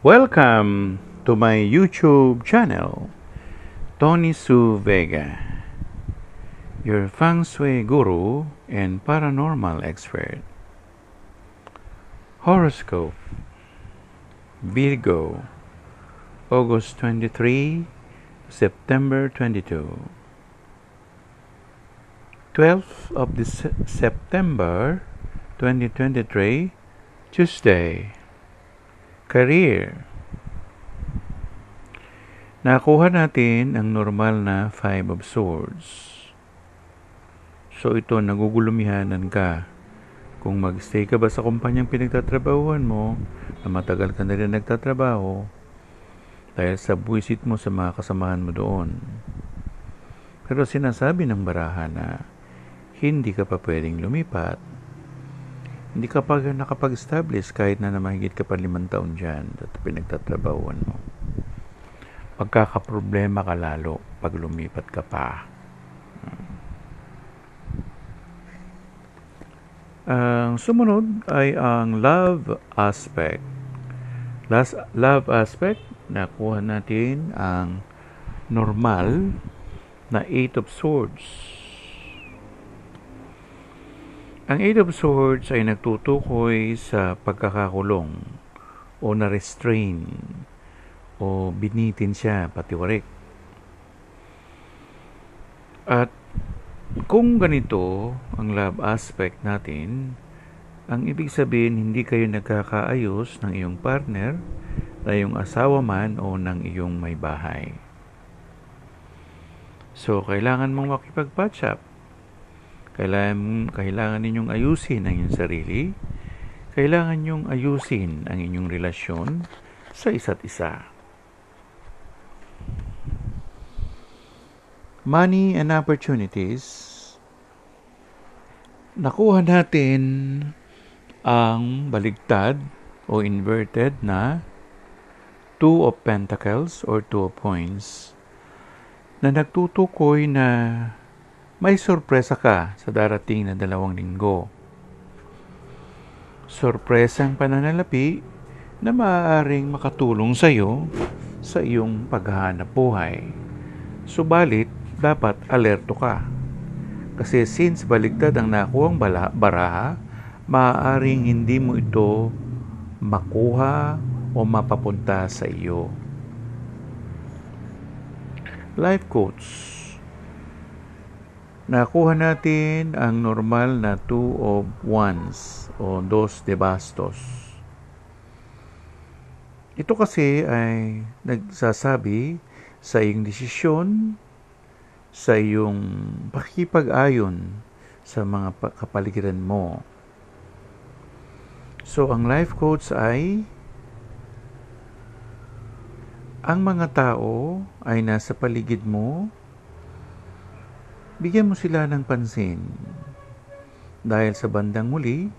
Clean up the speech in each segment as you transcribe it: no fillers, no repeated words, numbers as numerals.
Welcome to my YouTube channel, Tony Su Vega, your Feng Shui guru and paranormal expert. Horoscope: Virgo, August 23, September 22. 12th of September 2023, Tuesday. Career. Nakuha natin ang normal na Five of Swords. So ito, nagugulumihanan ka. Kung mag-stay ka ba sa kumpanyang pinagtatrabahuan mo, na matagal ka na rin nagtatrabaho, dahil sa buwisit mo sa mga kasamahan mo doon. Pero sinasabi ng baraha na hindi ka pa pwedeng lumipat. Hindi ka pa nakapag-establish kahit na mahigit ka pa 5 taon dyan at pinagtatrabahuan mo. Magkakaproblema ka lalo pag lumipat ka pa. Ang sumunod ay ang love aspect. Love aspect, nakuha natin ang normal na Eight of Swords. Ang Eight of Swords ay nagtutukoy sa pagkakakulong o na-restrain o binitin siya patiwarik. At kung ganito ang love aspect natin, ang ibig sabihin hindi kayo nagkakaayos ng iyong partner, na iyong asawa man o ng iyong may bahay. So, kailangan mong makipag-patch up. Kailangan ninyong ayusin ang inyong sarili. Kailangan ninyong ayusin ang inyong relasyon sa isa't isa. Money and opportunities. Nakuha natin ang baligtad o inverted na Two of Pentacles or Two of Wands na nagtutukoy na may sorpresa ka sa darating na 2 linggo. Sorpresang pananalapi na maaaring makatulong sa iyo sa iyong paghahanap buhay. Subalit, dapat alerto ka. Kasi since baligtad ang nakuhang baraha, maaaring hindi mo ito makuha o mapapunta sa iyo. Life Coach. Nakuha natin ang normal na Two of Wands o Dos de Bastos. Ito kasi ay nagsasabi sa iyong desisyon, sa iyong pakikipag-ayon sa mga kapaligiran mo. So, ang life coach ay ang mga tao ay nasa paligid mo, bigyan mo sila ng pansin. Dahil sa bandang muli,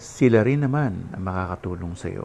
sila rin naman ang makakatulong sa iyo.